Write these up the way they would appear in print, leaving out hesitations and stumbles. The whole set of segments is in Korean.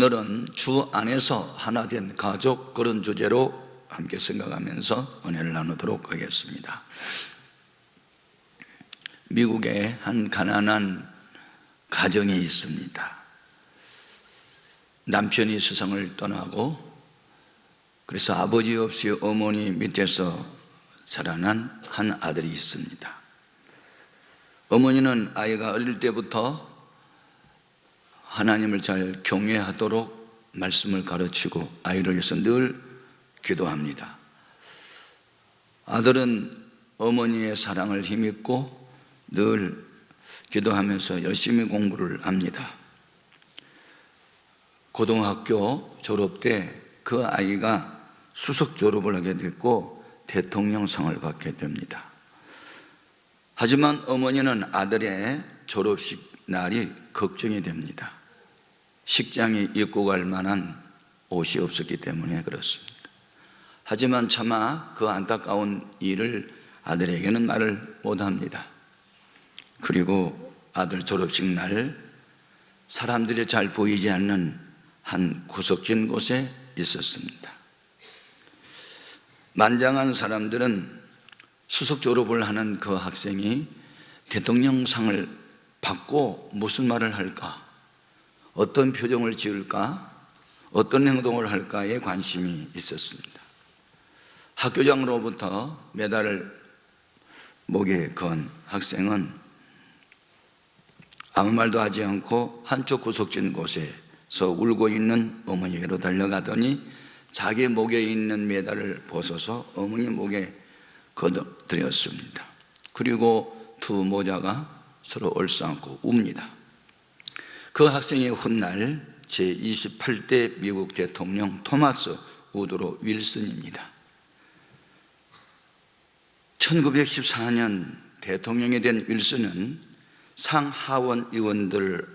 오늘은 주 안에서 하나 된 가족, 그런 주제로 함께 생각하면서 은혜를 나누도록 하겠습니다. 미국에 한 가난한 가정이 있습니다. 남편이 세상을 떠나고, 그래서 아버지 없이 어머니 밑에서 자라난 한 아들이 있습니다. 어머니는 아이가 어릴 때부터 하나님을 잘 경외하도록 말씀을 가르치고 아이를 위해서 늘 기도합니다. 아들은 어머니의 사랑을 힘입고 늘 기도하면서 열심히 공부를 합니다. 고등학교 졸업 때 그 아이가 수석 졸업을 하게 됐고 대통령상을 받게 됩니다. 하지만 어머니는 아들의 졸업식 날이 걱정이 됩니다. 식장에 입고 갈 만한 옷이 없었기 때문에 그렇습니다. 하지만 차마 그 안타까운 일을 아들에게는 말을 못합니다. 그리고 아들 졸업식 날 사람들이 잘 보이지 않는 한 구석진 곳에 있었습니다. 만장한 사람들은 수석 졸업을 하는 그 학생이 대통령상을 받고 무슨 말을 할까, 어떤 표정을 지을까, 어떤 행동을 할까에 관심이 있었습니다. 학교장으로부터 메달을 목에 건 학생은 아무 말도 하지 않고 한쪽 구석진 곳에서 울고 있는 어머니에게로 달려가더니 자기 목에 있는 메달을 벗어서 어머니 목에 걷어들였습니다. 그리고 두 모자가 서로 얼싸안고 웁니다. 그 학생의 훗날 제28대 미국 대통령 토마스 우드로 윌슨입니다. 1914년 대통령이 된 윌슨은 상하원 의원들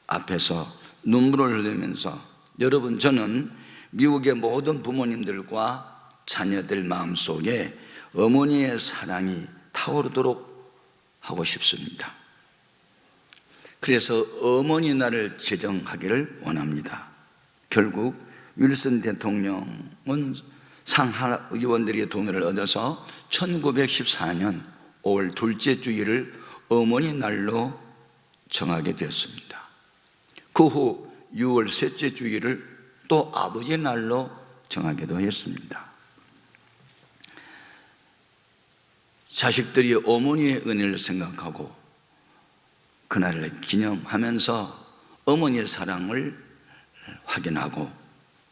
앞에서 눈물을 흘리면서, 여러분, 저는 미국의 모든 부모님들과 자녀들 마음속에 어머니의 사랑이 타오르도록 하고 싶습니다. 그래서 어머니 날을 제정하기를 원합니다. 결국 윌슨 대통령은 상하의원들의 동의를 얻어서 1914년 5월 둘째 주일을 어머니 날로 정하게 되었습니다. 그 후 6월 셋째 주일을 또 아버지 날로 정하기도 했습니다. 자식들이 어머니의 은혜를 생각하고 그날을 기념하면서 어머니의 사랑을 확인하고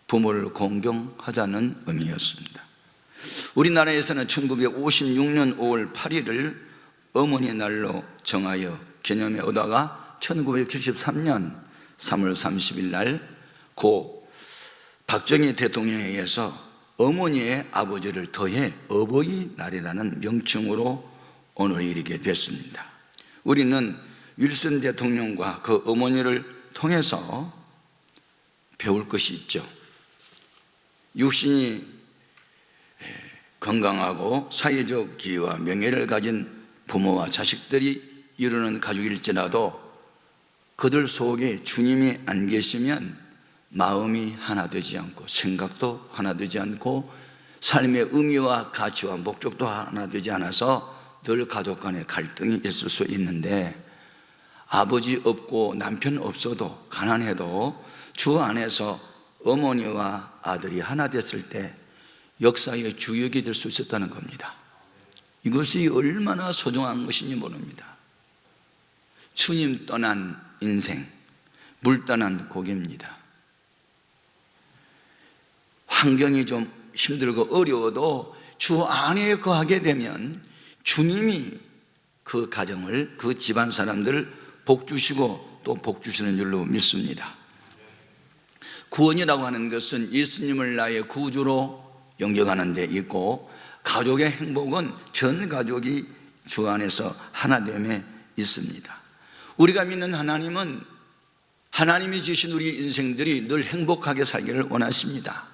부모를 공경하자는 의미였습니다. 우리나라에서는 1956년 5월 8일을 어머니 날로 정하여 기념해 오다가 1973년 3월 30일 날 고 박정희 대통령에 의해서 어머니의 아버지를 더해 어버이날이라는 명칭으로 오늘 이르게 됐습니다. 우리는 윌슨 대통령과 그 어머니를 통해서 배울 것이 있죠. 육신이 건강하고 사회적 지위와 명예를 가진 부모와 자식들이 이루는 가족일지라도 그들 속에 주님이 안 계시면 마음이 하나 되지 않고 생각도 하나 되지 않고 삶의 의미와 가치와 목적도 하나 되지 않아서 늘 가족 간에 갈등이 있을 수 있는데, 아버지 없고 남편 없어도 가난해도 주 안에서 어머니와 아들이 하나 됐을 때 역사의 주역이 될 수 있었다는 겁니다. 이것이 얼마나 소중한 것인지 모릅니다. 주님 떠난 인생, 물 떠난 고개입니다. 환경이 좀 힘들고 어려워도 주 안에 거하게 되면 주님이 그 가정을, 그 집안 사람들을 복 주시고 또 복 주시는 줄로 믿습니다. 구원이라고 하는 것은 예수님을 나의 구주로 영접하는 데 있고, 가족의 행복은 전 가족이 주 안에서 하나됨에 있습니다. 우리가 믿는 하나님은 하나님이 주신 우리 인생들이 늘 행복하게 살기를 원하십니다.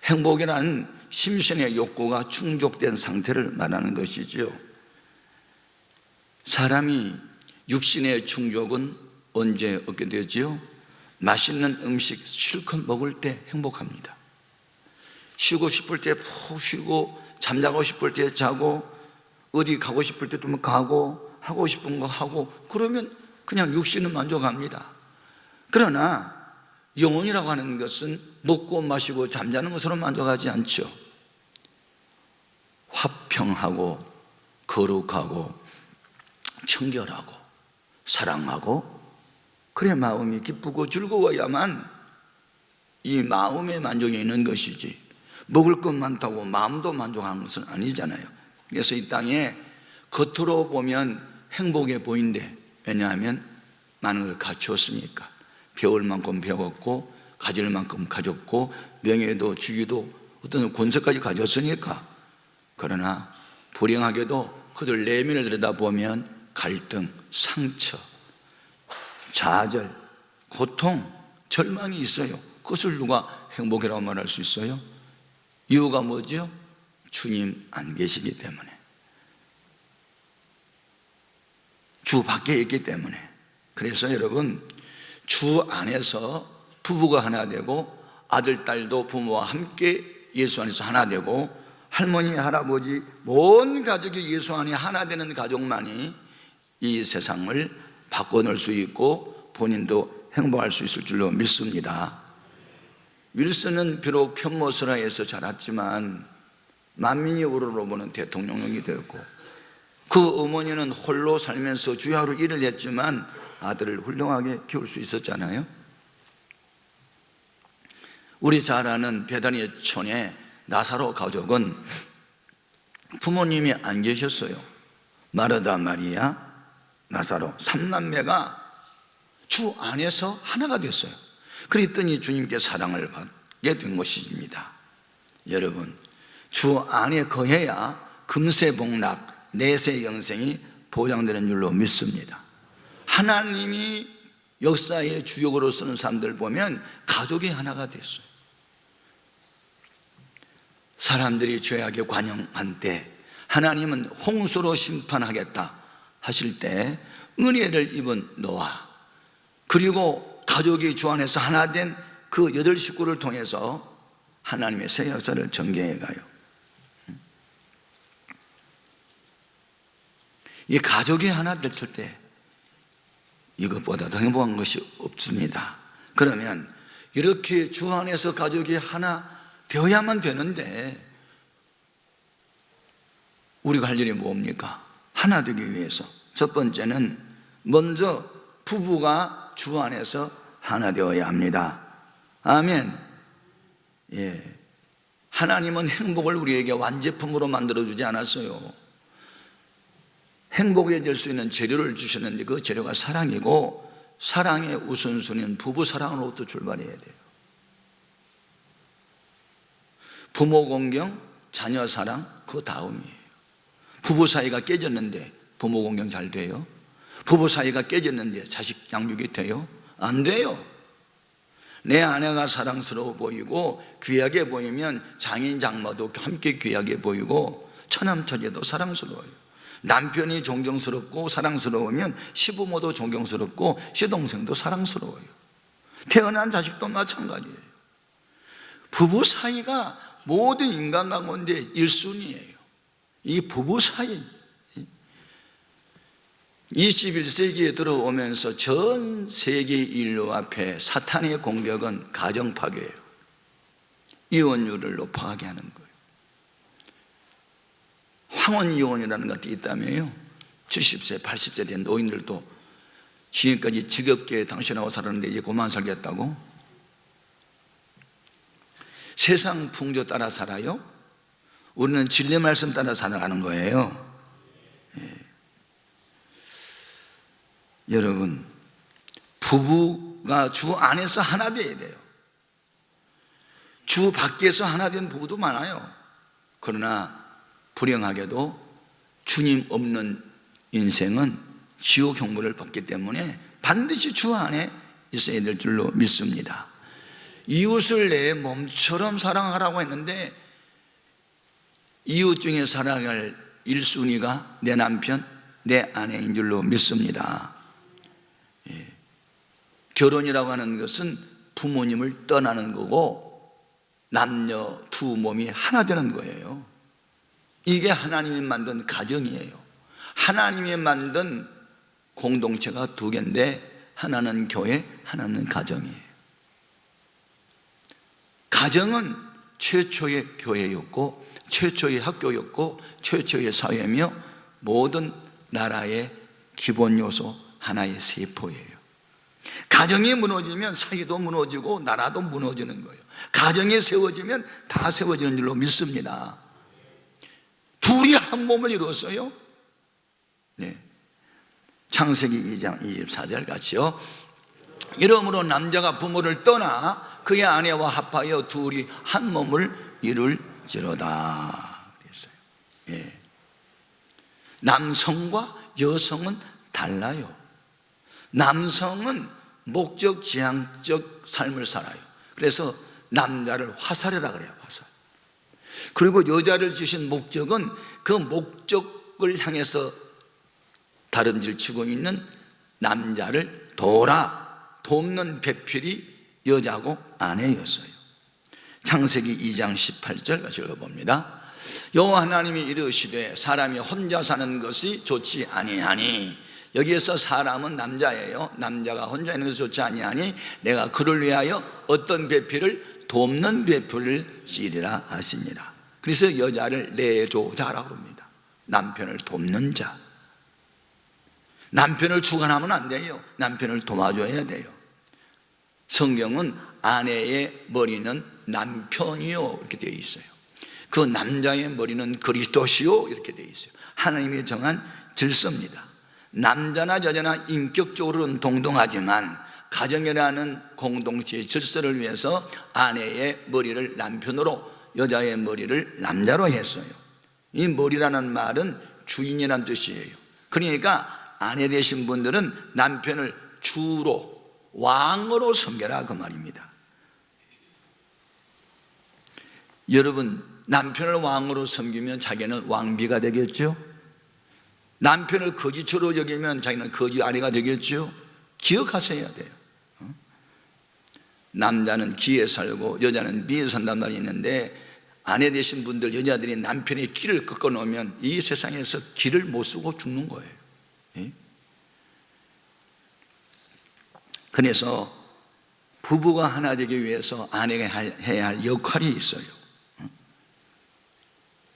행복이란 심신의 욕구가 충족된 상태를 말하는 것이지요. 사람이 육신의 충족은 언제 얻게 되지요? 맛있는 음식 실컷 먹을 때 행복합니다. 쉬고 싶을 때 푹 쉬고, 잠자고 싶을 때 자고, 어디 가고 싶을 때 좀 가고, 하고 싶은 거 하고, 그러면 그냥 육신은 만족합니다. 그러나 영혼이라고 하는 것은 먹고 마시고 잠자는 것으로 만족하지 않죠. 화평하고 거룩하고 청결하고 사랑하고, 그래 마음이 기쁘고 즐거워야만 이 마음의 만족이 있는 것이지, 먹을 것 많다고 마음도 만족하는 것은 아니잖아요. 그래서 이 땅에 겉으로 보면 행복해 보인대. 왜냐하면 많은 걸 갖추었으니까. 배울 만큼 배웠고, 가질 만큼 가졌고, 명예도 주기도 어떤 권세까지 가졌으니까. 그러나 불행하게도 그들 내면을 들여다보면 갈등, 상처, 좌절, 고통, 절망이 있어요. 그것을 누가 행복이라고 말할 수 있어요? 이유가 뭐죠? 주님 안 계시기 때문에, 주 밖에 있기 때문에. 그래서 여러분, 주 안에서 부부가 하나 되고, 아들, 딸도 부모와 함께 예수 안에서 하나 되고, 할머니, 할아버지, 온 가족이 예수 안에 하나 되는 가족만이 이 세상을 바꿔놓을 수 있고 본인도 행복할 수 있을 줄로 믿습니다. 윌슨은 비록 편모스라에서 자랐지만 만민이 우러러보는 대통령이 되었고, 그 어머니는 홀로 살면서 주야로 일을 했지만 아들을 훌륭하게 키울 수 있었잖아요. 우리 잘 아는 베다니의 촌의 나사로 가족은 부모님이 안 계셨어요. 마르다, 마리아, 나사로 3남매가 주 안에서 하나가 됐어요. 그랬더니 주님께 사랑을 받게 된 것입니다. 여러분, 주 안에 거해야 금세복락, 내세 영생이 보장되는 줄로 믿습니다. 하나님이 역사의 주역으로 쓰는 사람들 보면 가족이 하나가 됐어요. 사람들이 죄악에 관영한 때 하나님은 홍수로 심판하겠다 하실 때 은혜를 입은 노아, 그리고 가족이 주 안에서 하나 된 그 8식구를 통해서 하나님의 새 역사를 전개해 가요. 이 가족이 하나 됐을 때 이것보다 더 행복한 것이 없습니다. 그러면 이렇게 주 안에서 가족이 하나 되어야만 되는데 우리가 할 일이 뭡니까? 하나 되기 위해서 첫 번째는 먼저 부부가 주 안에서 하나 되어야 합니다. 아멘. 예. 하나님은 행복을 우리에게 완제품으로 만들어주지 않았어요. 행복해질 수 있는 재료를 주셨는데 그 재료가 사랑이고, 사랑의 우선순위는 부부 사랑으로부터 출발해야 돼요. 부모 공경, 자녀 사랑, 그 다음이에요. 부부 사이가 깨졌는데 부모 공경 잘 돼요? 부부 사이가 깨졌는데 자식 양육이 돼요? 안 돼요. 내 아내가 사랑스러워 보이고 귀하게 보이면 장인 장모도 함께 귀하게 보이고 처남 처제도 사랑스러워요. 남편이 존경스럽고 사랑스러우면 시부모도 존경스럽고 시동생도 사랑스러워요. 태어난 자식도 마찬가지예요. 부부 사이가 모든 인간 가운데 1순위예요. 이 부부 사이, 21세기에 들어오면서 전 세계 인류 앞에 사탄의 공격은 가정 파괴예요. 이혼율을 높아하게 하는 거예요. 황혼 이혼이라는 것도 있다며요. 70세, 80세 된 노인들도 지금까지 지겹게 당신하고 살았는데 이제 그만 살겠다고? 세상 풍조 따라 살아요? 우리는 진리 말씀 따라 살아가는 거예요. 여러분, 부부가 주 안에서 하나 되어야 돼요. 주 밖에서 하나 된 부부도 많아요. 그러나 불행하게도 주님 없는 인생은 지옥 형벌을 받기 때문에 반드시 주 안에 있어야 될 줄로 믿습니다. 이웃을 내 몸처럼 사랑하라고 했는데 이웃 중에 사랑할 1순위가 내 남편, 내 아내인 줄로 믿습니다. 결혼이라고 하는 것은 부모님을 떠나는 거고 남녀 두 몸이 하나 되는 거예요. 이게 하나님이 만든 가정이에요. 하나님이 만든 공동체가 두 개인데 하나는 교회, 하나는 가정이에요. 가정은 최초의 교회였고 최초의 학교였고 최초의 사회며 모든 나라의 기본 요소 하나의 세포예요. 가정이 무너지면 사회도 무너지고 나라도 무너지는 거예요. 가정이 세워지면 다 세워지는 줄로 믿습니다. 둘이 한 몸을 이루었어요. 네. 창세기 2장 24절 같이요. 이러므로 남자가 부모를 떠나 그의 아내와 합하여 둘이 한 몸을 이룰지로다 그랬어요. 예. 남성과 여성은 달라요. 남성은 목적 지향적 삶을 살아요. 그래서 남자를 화살이라 그래요. 화살. 그리고 여자를 지신 목적은 그 목적을 향해서 다름질치고 있는 남자를 돕는 배필이 여자고 아내였어요. 창세기 2장 18절 같이 읽어봅니다. 여호와 하나님이 이르시되 사람이 혼자 사는 것이 좋지 아니하니, 여기에서 사람은 남자예요. 남자가 혼자 있는 것이 좋지 아니하니 내가 그를 위하여 어떤 배필을 돕는 배필을 지으리라 하시니라. 그래서 여자를 내조자라고 합니다. 남편을 돕는 자. 남편을 주관하면 안 돼요. 남편을 도와줘야 돼요. 성경은 아내의 머리는 남편이요 이렇게 되어 있어요. 그 남자의 머리는 그리스도시요 이렇게 되어 있어요. 하나님이 정한 질서입니다. 남자나 여자나 인격적으로는 동등하지만 가정이라는 공동체의 질서를 위해서 아내의 머리를 남편으로, 여자의 머리를 남자로 했어요. 이 머리라는 말은 주인이라는 뜻이에요. 그러니까 아내 되신 분들은 남편을 주로, 왕으로 섬겨라 그 말입니다. 여러분, 남편을 왕으로 섬기면 자기는 왕비가 되겠죠? 남편을 거지처로 여기면 자기는 거지 아내가 되겠죠? 기억하셔야 돼요. 남자는 기에 살고 여자는 미에 산단 말이 있는데, 아내 되신 분들, 여자들이 남편의 기를 꺾어 놓으면 이 세상에서 기를 못 쓰고 죽는 거예요. 그래서 부부가 하나 되기 위해서 아내가 해야 할 역할이 있어요.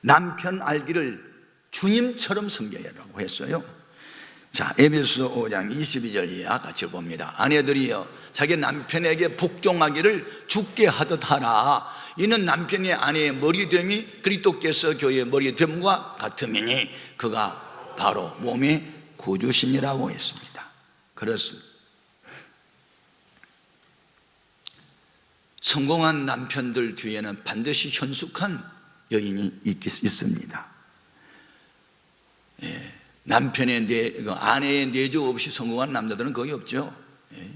남편 알기를 주님처럼 섬겨야라고 했어요. 자, 에베소서 5장 22절 이하 같이 봅니다. 아내들이여 자기 남편에게 복종하기를 주께 하듯 하라. 이는 남편이 아내의 머리됨이 그리스도께서 교회의 머리됨과 같음이니 그가 바로 몸의 구주심이라고 했습니다. 그렇습니다. 성공한 남편들 뒤에는 반드시 현숙한 여인이 있습니다. 예. 아내의 내조 없이 성공한 남자들은 거의 없죠. 예.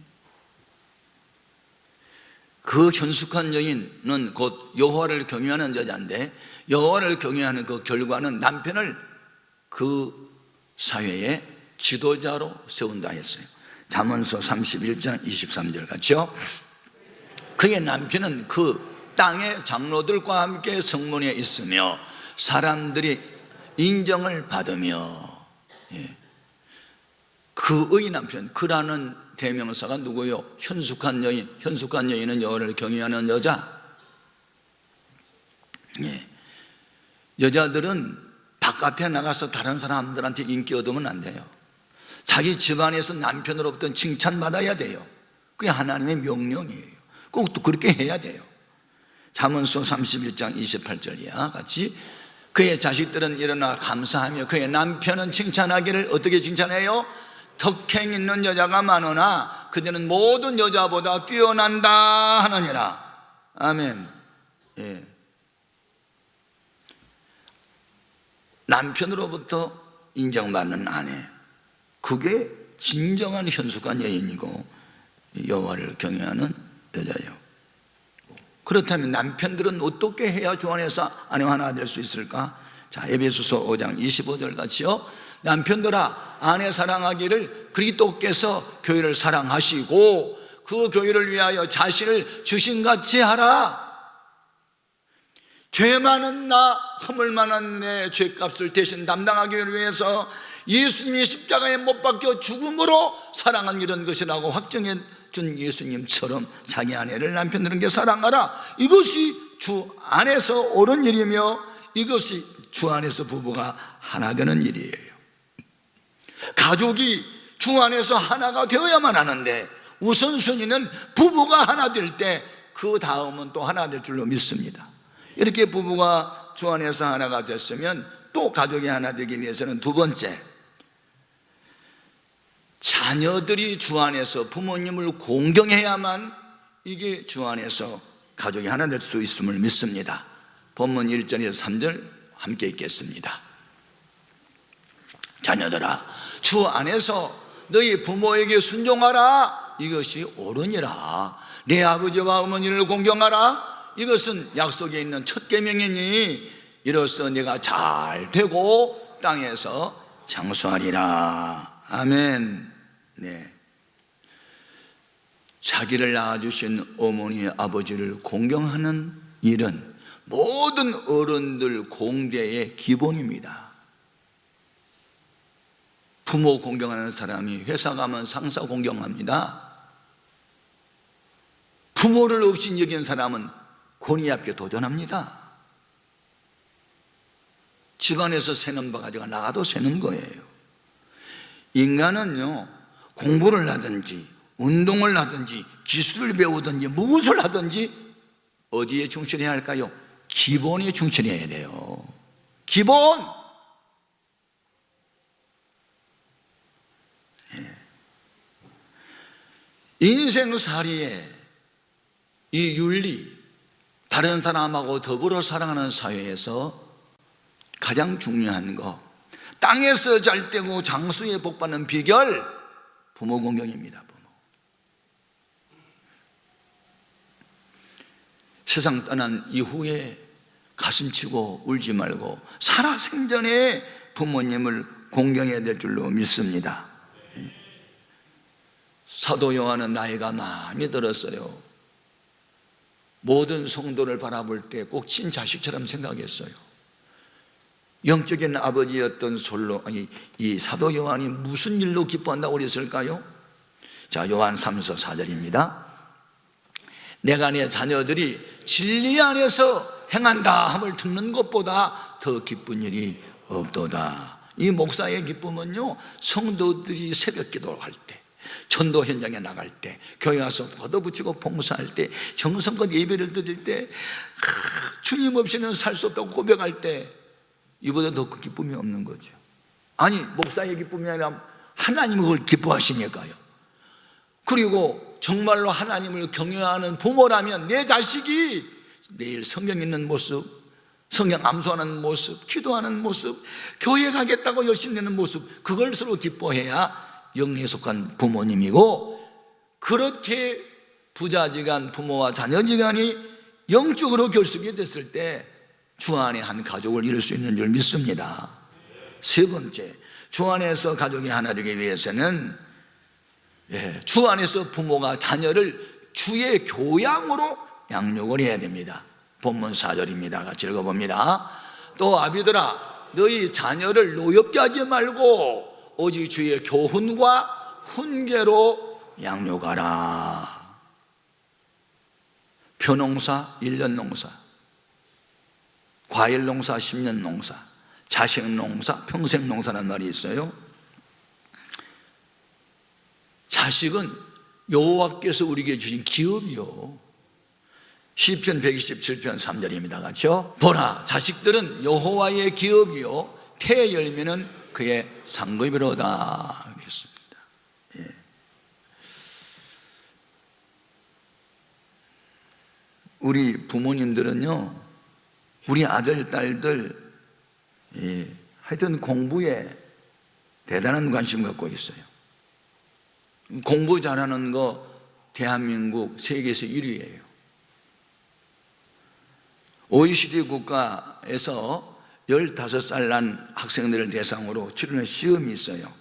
그 현숙한 여인은 곧 여호와를 경외하는 여자인데, 여호와를 경외하는 그 결과는 남편을 그 사회의 지도자로 세운다 했어요. 잠언서 31장 23절 같죠. 그의 남편은 그 땅의 장로들과 함께 성문에 있으며 사람들이 인정을 받으며, 예. 그의 남편, 그라는 대명사가 누구요? 현숙한 여인. 현숙한 여인은 여호와를 경외하는 여자. 예. 여자들은 바깥에 나가서 다른 사람들한테 인기 얻으면 안 돼요. 자기 집안에서 남편으로부터 칭찬받아야 돼요. 그게 하나님의 명령이에요. 꼭 또 그렇게 해야 돼요. 잠언서 31장 28절 이하 같이 그의 자식들은 일어나 감사하며 그의 남편은 칭찬하기를 어떻게 칭찬해요? 덕행 있는 여자가 많으나 그들은 모든 여자보다 뛰어난다 하느니라. 아멘. 예. 남편으로부터 인정받는 아내, 그게 진정한 현숙한 여인이고 여호와를 경외하는 여자예요. 그렇다면 남편들은 어떻게 해야 주 안에서 아내와 하나 될 수 있을까? 자, 에베소서 5장 25절 같이요. 남편들아 아내 사랑하기를 그리스도께서 교회를 사랑하시고 그 교회를 위하여 자신을 주신같이 하라. 죄 많은 나, 허물 많은 내 죄값을 대신 담당하기 위해서 예수님이 십자가에 못 박혀 죽음으로 사랑한 이런 것이라고 확정해 준 예수님처럼 자기 아내를 남편들에게 사랑하라. 이것이 주 안에서 옳은 일이며 이것이 주 안에서 부부가 하나 되는 일이에요. 가족이 주 안에서 하나가 되어야만 하는데 우선순위는 부부가 하나 될 때 그 다음은 또 하나 될 줄로 믿습니다. 이렇게 부부가 주 안에서 하나가 됐으면 또 가족이 하나 되기 위해서는 두 번째, 자녀들이 주 안에서 부모님을 공경해야만 이게 주 안에서 가족이 하나 될 수 있음을 믿습니다. 본문 1절에서 3절 함께 읽겠습니다. 자녀들아, 주 안에서 너희 부모에게 순종하라. 이것이 옳으니라. 내 아버지와 어머니를 공경하라. 이것은 약속에 있는 첫 계명이니 이로써 내가 잘 되고 땅에서 장수하리라. 아멘. 네. 자기를 낳아주신 어머니 아버지를 공경하는 일은 모든 어른들 공대의 기본입니다. 부모 공경하는 사람이 회사 가면 상사 공경합니다. 부모를 없인 여긴 사람은 권위 앞에 도전합니다. 집안에서 새는 바가지가 나가도 새는 거예요. 인간은요, 공부를 하든지 운동을 하든지 기술을 배우든지 무엇을 하든지 어디에 충실해야 할까요? 기본에 충실해야 돼요. 기본. 인생살이에 이 윤리, 다른 사람하고 더불어 살아가는 사회에서 가장 중요한 거, 땅에서 잘 되고 장수에 복받는 비결, 부모 공경입니다. 부모. 세상 떠난 이후에 가슴치고 울지 말고 살아생전에 부모님을 공경해야 될 줄로 믿습니다. 사도 요한은 나이가 많이 들었어요. 모든 성도를 바라볼 때 꼭 친자식처럼 생각했어요. 영적인 아버지였던 이 사도 요한이 무슨 일로 기뻐한다고 그랬을까요? 자, 요한 3서 4절입니다. 내가 내 자녀들이 진리 안에서 행한다 함을 듣는 것보다 더 기쁜 일이 없도다. 이 목사의 기쁨은요, 성도들이 새벽 기도를 할 때, 전도 현장에 나갈 때, 교회 와서 걷어붙이고 봉사할 때, 정성껏 예배를 드릴 때, 주님 없이는 살 수 없다고 고백할 때, 이보다 더 큰 기쁨이 없는 거죠. 아니, 목사의 기쁨이 아니라 하나님이 그걸 기뻐하시니까요. 그리고 정말로 하나님을 경외하는 부모라면 내 자식이 내일 성경 읽는 모습, 성경 암송하는 모습, 기도하는 모습, 교회 가겠다고 열심히 내는 모습, 그걸 서로 기뻐해야 영에 속한 부모님이고, 그렇게 부자지간 부모와 자녀지간이 영적으로 결속이 됐을 때 주 안에 한 가족을 이룰 수 있는 줄 믿습니다. 세 번째, 주 안에서 가족이 하나 되기 위해서는 주 안에서 부모가 자녀를 주의 교양으로 양육을 해야 됩니다. 본문 4절입니다. 같이 읽어봅니다. 또 아비들아, 너희 자녀를 노엽게 하지 말고 오직 주의 교훈과 훈계로 양육하라. 표농사 1년 농사, 과일 농사 10년 농사, 자식 농사 평생 농사라는 말이 있어요. 자식은 여호와께서 우리에게 주신 기업이요. 시편 127편 3절입니다. 같이요. 보라, 자식들은 여호와의 기업이요 태의 열매는 그의 상급이로다. 그랬습니다. 예. 우리 부모님들은요, 우리 아들, 딸들 하여튼 공부에 대단한 관심 갖고 있어요. 공부 잘하는 거 대한민국 세계에서 1위예요. OECD 국가에서 15살 난 학생들을 대상으로 치르는 시험이 있어요.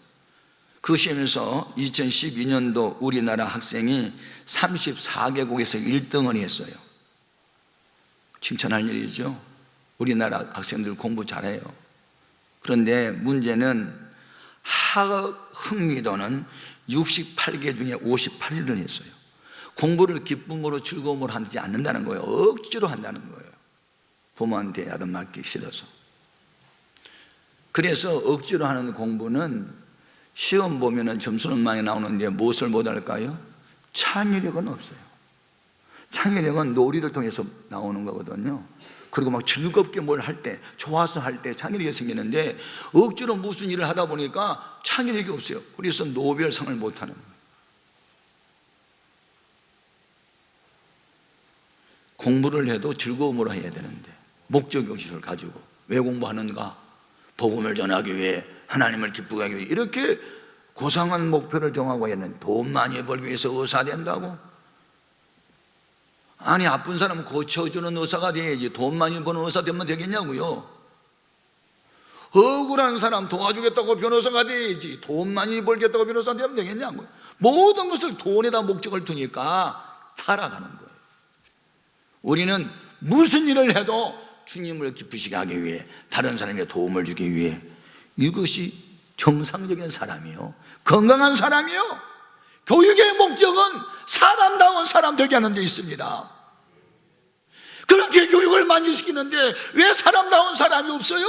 그 시험에서 2012년도 우리나라 학생이 34개국에서 1등을 했어요. 칭찬할 일이죠. 우리나라 학생들 공부 잘해요. 그런데 문제는 학업 흥미도는 68개 중에 58위를 했어요. 공부를 기쁨으로 즐거움으로 하지 않는다는 거예요. 억지로 한다는 거예요. 부모한테 야단 맞기 싫어서. 그래서 억지로 하는 공부는 시험 보면은 점수는 많이 나오는데 무엇을 못할까요? 창의력은 없어요. 창의력은 놀이를 통해서 나오는 거거든요. 그리고 막 즐겁게 뭘 할 때, 좋아서 할 때 창의력이 생기는데 억지로 무슨 일을 하다 보니까 창의력이 없어요. 그래서 노벨상을 못하는 거예요. 공부를 해도 즐거움으로 해야 되는데 목적의식을 가지고 왜 공부하는가? 복음을 전하기 위해, 하나님을 기쁘게 하기 위해 이렇게 고상한 목표를 정하고 있는, 돈 많이 벌기 위해서 의사 된다고? 아니, 아픈 사람 고쳐주는 의사가 돼야지 돈 많이 버는 의사 되면 되겠냐고요. 억울한 사람 도와주겠다고 변호사가 돼야지 돈 많이 벌겠다고 변호사 되면 되겠냐고요. 모든 것을 돈에다 목적을 두니까 타락하는 거예요. 우리는 무슨 일을 해도 주님을 기쁘시게 하기 위해, 다른 사람에게 도움을 주기 위해, 이것이 정상적인 사람이요, 건강한 사람이요. 교육의 목적은 사람다운 사람 되게 하는 데 있습니다. 그렇게 교육을 많이 시키는데 왜 사람다운 사람이 없어요?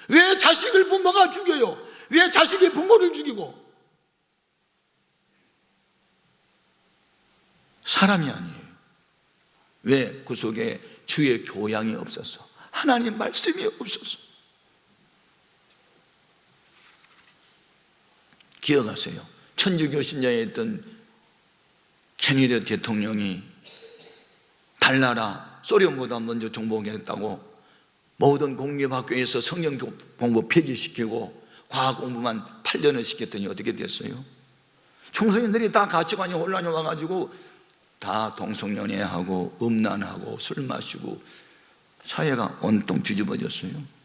왜 자식을 부모가 죽여요? 왜 자식이 부모를 죽이고? 사람이 아니에요. 왜? 그 속에 주의 교양이 없어서, 하나님 말씀이 없어서. 기억하세요. 천주교 신자였던 케네디 대통령이 달나라 소련보다 먼저 정복했다고 모든 공립학교에서 성경 공부 폐지시키고 과학 공부만 8년을 시켰더니 어떻게 됐어요? 청소년들이 다 가치관이 혼란이 와가지고 다 동성연애하고 음란하고 술 마시고 사회가 온통 뒤집어졌어요.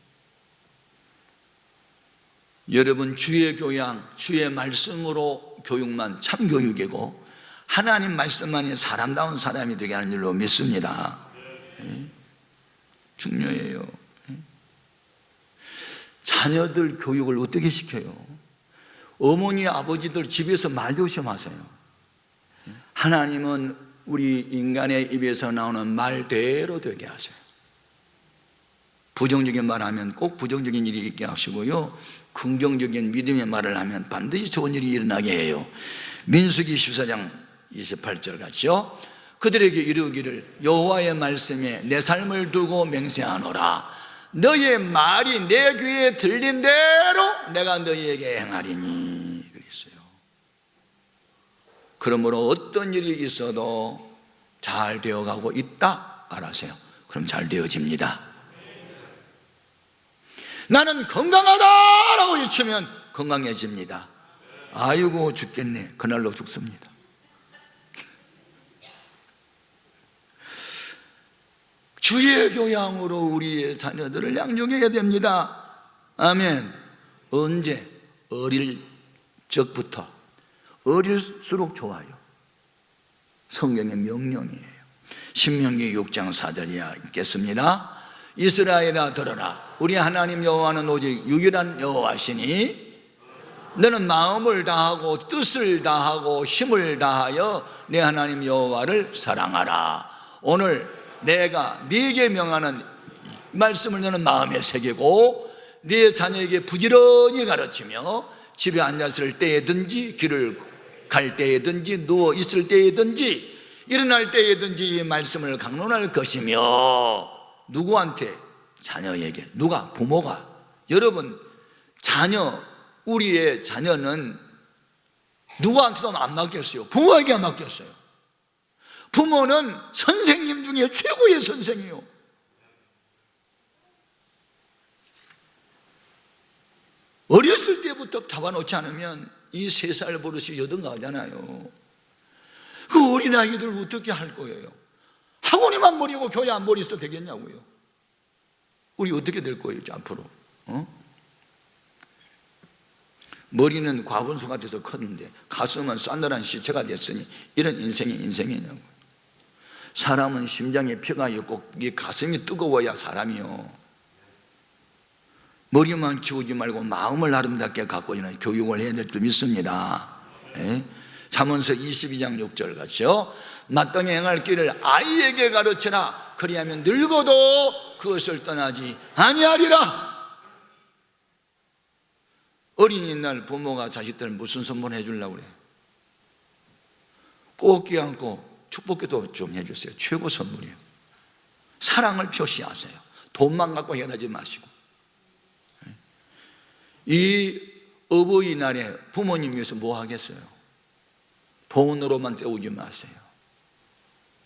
여러분, 주의 교양, 주의 말씀으로 교육만 참교육이고 하나님 말씀만이 사람다운 사람이 되게 하는 일로 믿습니다. 중요해요. 자녀들 교육을 어떻게 시켜요? 어머니, 아버지들 집에서 말 조심하세요. 하나님은 우리 인간의 입에서 나오는 말대로 되게 하세요. 부정적인 말 하면 꼭 부정적인 일이 있게 하시고요, 긍정적인 믿음의 말을 하면 반드시 좋은 일이 일어나게 해요. 민수기 14장 28절 같죠? 그들에게 이르기를 여호와의 말씀에 내 삶을 두고 맹세하노라. 너의 말이 내 귀에 들린 대로 내가 너희에게 행하리니 그랬어요. 그러므로 어떤 일이 있어도 잘 되어가고 있다 알아세요. 그럼 잘 되어집니다. 나는 건강하다라고 외치면 건강해집니다. 아이고 죽겠네, 그날로 죽습니다. 주의 교양으로 우리의 자녀들을 양육해야 됩니다. 아멘. 언제? 어릴 적부터. 어릴수록 좋아요. 성경의 명령이에요. 신명기 6장 4절에 있겠습니다. 이스라엘아 들어라. 우리 하나님 여호와는 오직 유일한 여호와시니 너는 마음을 다하고 뜻을 다하고 힘을 다하여 내 하나님 여호와를 사랑하라. 오늘 내가 네게 명하는 말씀을 너는 마음에 새기고 네 자녀에게 부지런히 가르치며 집에 앉았을 때에든지 길을 갈 때에든지 누워 있을 때에든지 일어날 때에든지 이 말씀을 강론할 것이며. 누구한테? 자녀에게. 누가? 부모가. 여러분, 자녀, 우리의 자녀는 누구한테도 안 맡겼어요. 부모에게 맡겼어요. 부모는 선생님 중에 최고의 선생이요. 어렸을 때부터 잡아놓지 않으면 이 3살 버릇이 여든가잖아요. 그 어린아이들 어떻게 할 거예요? 학원에만 버리고 교회 안 버리서 되겠냐고요. 우리 어떻게 될 거예요, 앞으로? 머리는 과분수 같아서 컸는데 가슴은 싸늘한 시체가 됐으니 이런 인생이 인생이냐고. 사람은 심장에 피가 있고 이 가슴이 뜨거워야 사람이요. 머리만 키우지 말고 마음을 아름답게 갖고 있는 교육을 해야 될 줄 믿습니다. 네? 잠언서 22장 6절 같이요. 마땅히 행할 길을 아이에게 가르쳐라. 그리하면 늙어도 그것을 떠나지 아니하리라. 어린이날 부모가 자식들 무슨 선물 해주려고 그래? 꼭 껴안고 축복기도 좀 해주세요. 최고 선물이에요. 사랑을 표시하세요. 돈만 갖고 해하지 마시고. 이 어버이날에 부모님 위해서 뭐 하겠어요? 돈으로만 때우지 마세요.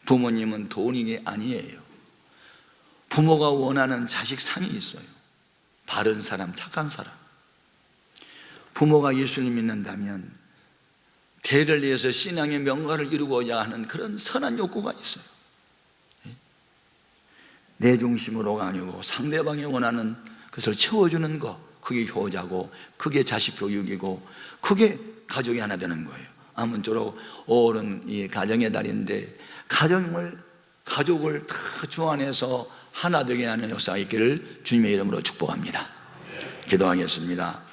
부모님은 돈이 아니에요. 부모가 원하는 자식 상이 있어요. 바른 사람, 착한 사람. 부모가 예수님 믿는다면 대를 위해서 신앙의 명가를 이루고자 하는 그런 선한 욕구가 있어요. 내 중심으로가 아니고 상대방이 원하는 것을 채워주는 것, 그게 효자고 그게 자식 교육이고 그게 가족이 하나 되는 거예요. 아무쪼록 5월은 이 가정의 달인데 가족을 다 주안해서 하나 되게 하는 역사가 있기를 주님의 이름으로 축복합니다. 기도하겠습니다.